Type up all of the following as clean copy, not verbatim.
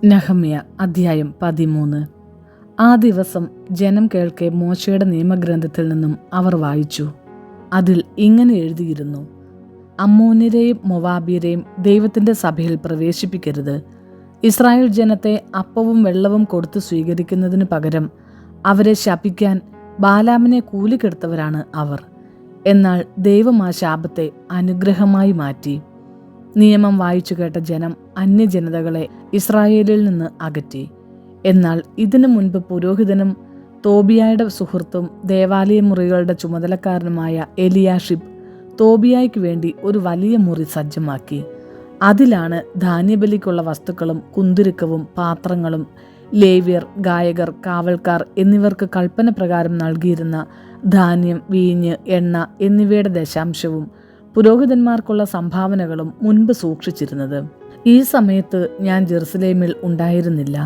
നെഹമ്യ അധ്യായം 13. ആ ദിവസം ജനം കേൾക്കെ മോശയുടെ നിയമഗ്രന്ഥത്തിൽ നിന്നും അവർ വായിച്ചു. അതിൽ ഇങ്ങനെ എഴുതിയിരുന്നു: അമ്മോന്യരെയും മൊവാബ്യരെയും ദൈവത്തിൻ്റെ സഭയിൽ പ്രവേശിപ്പിക്കരുത്. ഇസ്രായേൽ ജനത്തെ അപ്പവും വെള്ളവും കൊടുത്തു സ്വീകരിക്കുന്നതിന് പകരം അവരെ ശപിക്കാൻ ബാലാമിനെ കൂലിക്കെടുത്തവരാണ് അവർ. എന്നാൽ ദൈവം ആ ശാപത്തെ അനുഗ്രഹമായി മാറ്റി. നിയമം വായിച്ചു കേട്ട ജനം അന്യജനതകളെ ഇസ്രായേലിൽ നിന്ന് അകറ്റി. എന്നാൽ ഇതിനു മുൻപ് പുരോഹിതനും തോബിയായുടെ സുഹൃത്തും ദേവാലയ മുറികളുടെ ചുമതലക്കാരനുമായ എലിയാഷിബ് തോബിയായ്ക്ക് വേണ്ടി ഒരു വലിയ മുറി സജ്ജമാക്കി. അതിലാണ് ധാന്യബലിക്കുള്ള വസ്തുക്കളും കുന്തുരുക്കവും പാത്രങ്ങളും ലേവ്യർ, ഗായകർ, കാവൽക്കാർ എന്നിവർക്ക് കൽപ്പന പ്രകാരം നൽകിയിരുന്ന ധാന്യം, വീഞ്ഞ്, എണ്ണ എന്നിവയുടെ ദശാംശവും പുരോഹിതന്മാർക്കുള്ള സംഭാവനകളും മുൻപ് സൂക്ഷിച്ചിരുന്നത്. ഈ സമയത്ത് ഞാൻ ജെറുസലേമിൽ ഉണ്ടായിരുന്നില്ല.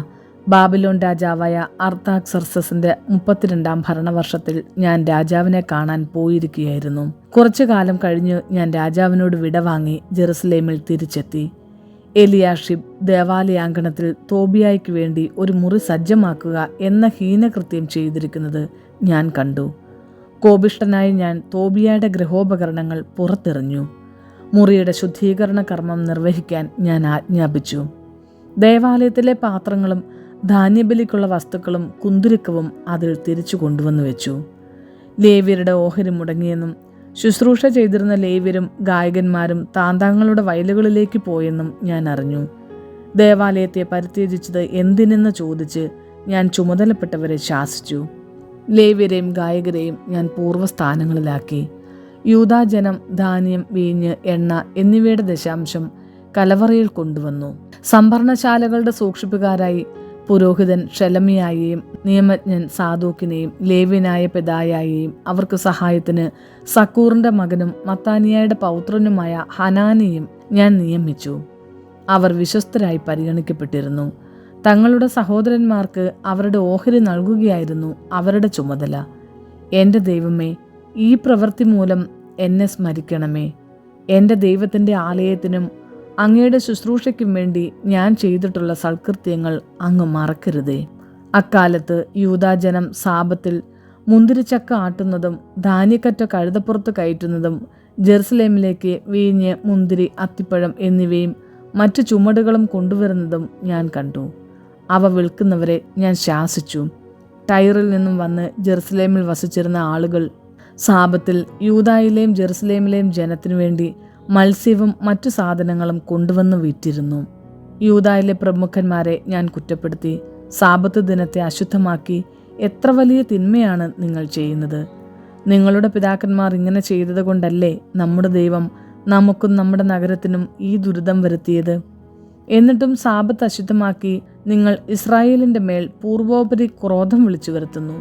ബാബിലോൺ രാജാവായ അർത്താക്സർക്സസിന്റെ 32-ാം ഭരണവർഷത്തിൽ ഞാൻ രാജാവിനെ കാണാൻ പോയിരിക്കുകയായിരുന്നു. കുറച്ചു കാലം കഴിഞ്ഞ് ഞാൻ രാജാവിനോട് വിടവാങ്ങി ജെറുസലേമിൽ തിരിച്ചെത്തി. എലിയാഷിബ് ദേവാലയാങ്കണത്തിൽ തോബിയായ്ക്ക് വേണ്ടി ഒരു മുറി സജ്ജമാക്കുക എന്ന ഹീനകൃത്യം ചെയ്തിരിക്കുന്നത് ഞാൻ കണ്ടു. കോപിഷ്ഠനായി ഞാൻ തോബിയയുടെ ഗൃഹോപകരണങ്ങൾ പുറത്തെറിഞ്ഞു. മുറിയുടെ ശുദ്ധീകരണ കർമ്മം നിർവഹിക്കാൻ ഞാൻ ആജ്ഞാപിച്ചു. ദേവാലയത്തിലെ പാത്രങ്ങളും ധാന്യബലിക്കുള്ള വസ്തുക്കളും കുന്തുരുക്കവും അതിൽ തിരിച്ചു കൊണ്ടുവന്നു വെച്ചു. ലേവ്യരുടെ ഓഹരി മുടങ്ങിയെന്നും ശുശ്രൂഷ ചെയ്തിരുന്ന ലേവ്യരും ഗായകന്മാരും താന്താങ്ങളുടെ വയലുകളിലേക്ക് പോയെന്നും ഞാൻ അറിഞ്ഞു. ദേവാലയത്തെ പരിത്യജിച്ചത് എന്തിനെന്ന് ചോദിച്ച് ഞാൻ ചുമതലപ്പെട്ടവരെ ശാസിച്ചു. ലേവ്യരെയും ഗായകരെയും ഞാൻ പൂർവ്വസ്ഥാനങ്ങളിലാക്കി. യൂദാജനം ധാന്യം, വീഞ്ഞ്, എണ്ണ എന്നിവയുടെ ദശാംശം കലവറയിൽ കൊണ്ടുവന്നു. സംഭരണശാലകളുടെ സൂക്ഷിപ്പുകാരായി പുരോഹിതൻ ഷെലമിയായെയും നിയമജ്ഞൻ സാദോക്കിനെയും ലേവ്യനായ പെദായായെയും അവർക്ക് സഹായത്തിന് സക്കൂറിന്റെ മകനും മത്താനിയായുടെ പൗത്രനുമായ ഹനാനിയും ഞാൻ നിയമിച്ചു. അവർ വിശ്വസ്തരായി പരിഗണിക്കപ്പെട്ടിരുന്നു. തങ്ങളുടെ സഹോദരന്മാർക്ക് അവരുടെ ഓഹരി നൽകുകയായിരുന്നു അവരുടെ ചുമതല. എൻ്റെ ദൈവമേ, ഈ പ്രവൃത്തി മൂലം എന്നെ സ്മരിക്കണമേ. എൻ്റെ ദൈവത്തിൻ്റെ ആലയത്തിനും അങ്ങയുടെ ശുശ്രൂഷയ്ക്കും വേണ്ടി ഞാൻ ചെയ്തിട്ടുള്ള സൽകൃത്യങ്ങൾ അങ്ങ് മറക്കരുതേ. അക്കാലത്ത് യൂദാജനം സാപത്തിൽ മുന്തിരിച്ചക്ക ആട്ടുന്നതും ധാന്യക്കറ്റ കഴുതപ്പുറത്ത് കയറ്റുന്നതും ജെറുസലേമിലേക്ക് വീഞ്ഞ്, മുന്തിരി, അത്തിപ്പഴം എന്നിവയും മറ്റു ചുമടുകളും കൊണ്ടുവരുന്നതും ഞാൻ കണ്ടു. അവ വിൽക്കുന്നവരെ ഞാൻ ശാസിച്ചു. ടൈറിൽ നിന്നും വന്ന് ജെറുസലേമിൽ വസിച്ചിരുന്ന ആളുകൾ സാപത്തിൽ യൂദായിലെയും ജെറുസലേമിലെയും ജനത്തിനു വേണ്ടി മത്സ്യവും മറ്റു സാധനങ്ങളും കൊണ്ടുവന്ന് വിറ്റിരുന്നു. യൂദായിലെ പ്രമുഖന്മാരെ ഞാൻ കുറ്റപ്പെടുത്തി. സാപത്ത് ദിനത്തെ അശുദ്ധമാക്കി എത്ര വലിയ തിന്മയാണ് നിങ്ങൾ ചെയ്യുന്നത്! നിങ്ങളുടെ പിതാക്കന്മാർ ഇങ്ങനെ ചെയ്തത് കൊണ്ടല്ലേ നമ്മുടെ ദൈവം നമുക്കും നമ്മുടെ നഗരത്തിനും ഈ ദുരിതം വരുത്തിയത്? എന്നിട്ടും സാപത്ത് അശുദ്ധമാക്കി നിങ്ങൾ ഇസ്രായേലിന്റെ മേൽ പൂർവോപരി ക്രോധം വിളിച്ചു വരുത്തുന്നു.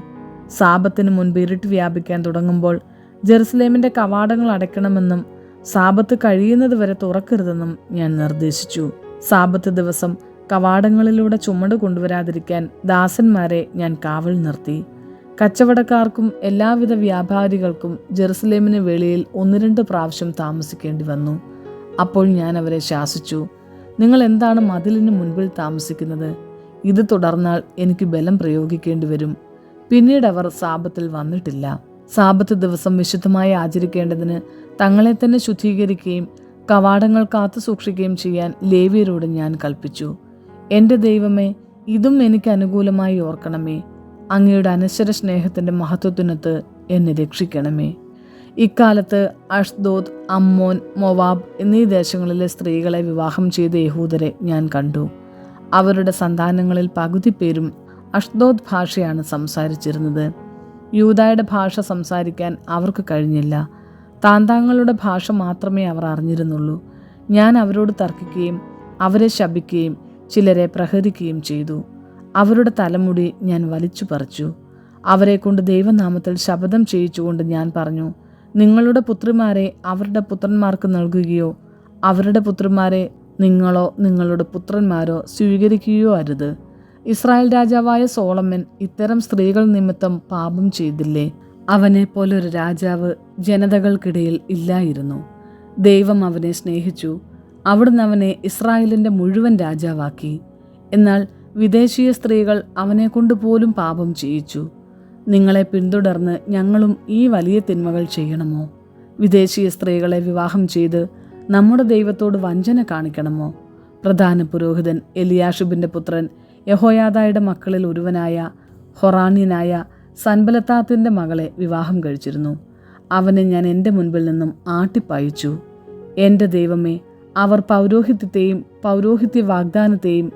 സാപത്തിന് മുൻപ് ഇരുട്ട് വ്യാപിക്കാൻ തുടങ്ങുമ്പോൾ ജെറുസലേമിന്റെ കവാടങ്ങൾ അടയ്ക്കണമെന്നും സാപത്ത് കഴിയുന്നത് വരെ തുറക്കരുതെന്നും ഞാൻ നിർദ്ദേശിച്ചു. സാപത്ത് ദിവസം കവാടങ്ങളിലൂടെ ചുമട് കൊണ്ടുവരാതിരിക്കാൻ ദാസന്മാരെ ഞാൻ കാവൽ നിർത്തി. കച്ചവടക്കാർക്കും എല്ലാവിധ വ്യാപാരികൾക്കും ജെറുസലേമിന് വെളിയിൽ 1-2 പ്രാവശ്യം താമസിക്കേണ്ടി വന്നു. അപ്പോൾ ഞാൻ അവരെ ശാസിച്ചു: നിങ്ങൾ എന്താണ് മതിലിന് മുൻപിൽ താമസിക്കുന്നത്? ഇത് തുടർന്നാൽ എനിക്ക് ബലം പ്രയോഗിക്കേണ്ടി വരും. പിന്നീട് അവർ സാപത്തിൽ വന്നിട്ടില്ല. സാപത്ത് ദിവസം വിശുദ്ധമായി ആചരിക്കേണ്ടതിന് തങ്ങളെ തന്നെ ശുദ്ധീകരിക്കുകയും കവാടങ്ങൾ കാത്തു സൂക്ഷിക്കുകയും ചെയ്യാൻ ലേവ്യരോട് ഞാൻ കൽപ്പിച്ചു. എൻ്റെ ദൈവമേ, ഇതും എനിക്ക് അനുകൂലമായി ഓർക്കണമേ. അങ്ങയുടെ അനശ്വര സ്നേഹത്തിൻ്റെ മഹത്വത്തിനൊത്ത് എന്നെ രക്ഷിക്കണമേ. ഇക്കാലത്ത് അഷ്ദോദ്, അമ്മോൻ, മൊവാബ് എന്നീ ദേശങ്ങളിലെ സ്ത്രീകളെ വിവാഹം ചെയ്ത യഹൂദരെ ഞാൻ കണ്ടു. അവരുടെ സന്താനങ്ങളിൽ പകുതി പേരും അഷ്ദോദ് ഭാഷയാണ് സംസാരിച്ചിരുന്നത്. യൂദായുടെ ഭാഷ സംസാരിക്കാൻ അവർക്ക് കഴിഞ്ഞില്ല. താന്താങ്ങളുടെ ഭാഷ മാത്രമേ അവർ അറിഞ്ഞിരുന്നുള്ളൂ. ഞാൻ അവരോട് തർക്കിക്കുകയും അവരെ ശപിക്കുകയും ചിലരെ പ്രഹരിക്കുകയും ചെയ്തു. അവരുടെ തലമുടി ഞാൻ വലിച്ചു പറിച്ചു. അവരെ കൊണ്ട് ദൈവനാമത്തിൽ ശപഥം ചെയ്യിച്ചുകൊണ്ട് ഞാൻ പറഞ്ഞു: നിങ്ങളുടെ പുത്രിമാരെ അവരുടെ പുത്രന്മാർക്ക് നൽകുകയോ അവരുടെ പുത്രിമാരെ നിങ്ങളോ നിങ്ങളുടെ പുത്രന്മാരോ സ്വീകരിക്കുകയോ അരുത്. ഇസ്രായേൽ രാജാവായ സോളമൻ ഇത്തരം സ്ത്രീകൾ നിമിത്തം പാപം ചെയ്തില്ലേ? അവനെപ്പോലൊരു രാജാവ് ജനതകൾക്കിടയിൽ ഇല്ലായിരുന്നു. ദൈവം അവനെ സ്നേഹിച്ചു. അവിടുന്ന് അവനെ ഇസ്രായേലിൻ്റെ മുഴുവൻ രാജാവാക്കി. എന്നാൽ വിദേശീയ സ്ത്രീകൾ അവനെക്കൊണ്ട് പോലും പാപം ചെയ്യിച്ചു. നിങ്ങളെ പിന്തുടർന്ന് ഞങ്ങളും ഈ വലിയ തിന്മകൾ ചെയ്യണമോ? വിദേശീയ സ്ത്രീകളെ വിവാഹം ചെയ്ത് നമ്മുടെ ദൈവത്തോട് വഞ്ചന കാണിക്കണമോ? പ്രധാന പുരോഹിതൻ എലിയാഷിബിൻ്റെ പുത്രൻ യഹോയാദയുടെ മക്കളിൽ ഒരുവനായ ഹൊറാന്യനായ സൻബലത്താത്തിൻ്റെ മകളെ വിവാഹം കഴിച്ചിരുന്നു. അവനെ ഞാൻ എൻ്റെ മുൻപിൽ നിന്നും ആട്ടിപ്പായിച്ചു. എൻ്റെ ദൈവമേ, അവർ പൗരോഹിത്യത്തെയും പൗരോഹിത്യ വാഗ്ദാനത്തെയും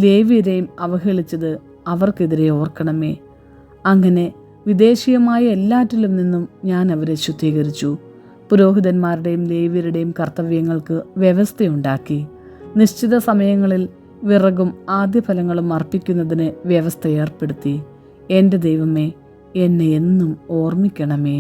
ലേവ്യരെയും അവഹേളിച്ചത് അവർക്കെതിരെ ഓർക്കണമേ. അങ്ങനെ വിദേശീയമായ എല്ലാറ്റിലും നിന്നും ഞാൻ അവരെ ശുദ്ധീകരിച്ചു. പുരോഹിതന്മാരുടെയും ലേവ്യരുടെയും കർത്തവ്യങ്ങൾക്ക് വ്യവസ്ഥയുണ്ടാക്കി. നിശ്ചിത സമയങ്ങളിൽ വിറകും ആദ്യഫലങ്ങളും അർപ്പിക്കുന്നതിന് വ്യവസ്ഥ ഏർപ്പെടുത്തി. എൻ്റെ ദൈവമേ, എന്നെ എന്നും ഓർമ്മിക്കണമേ.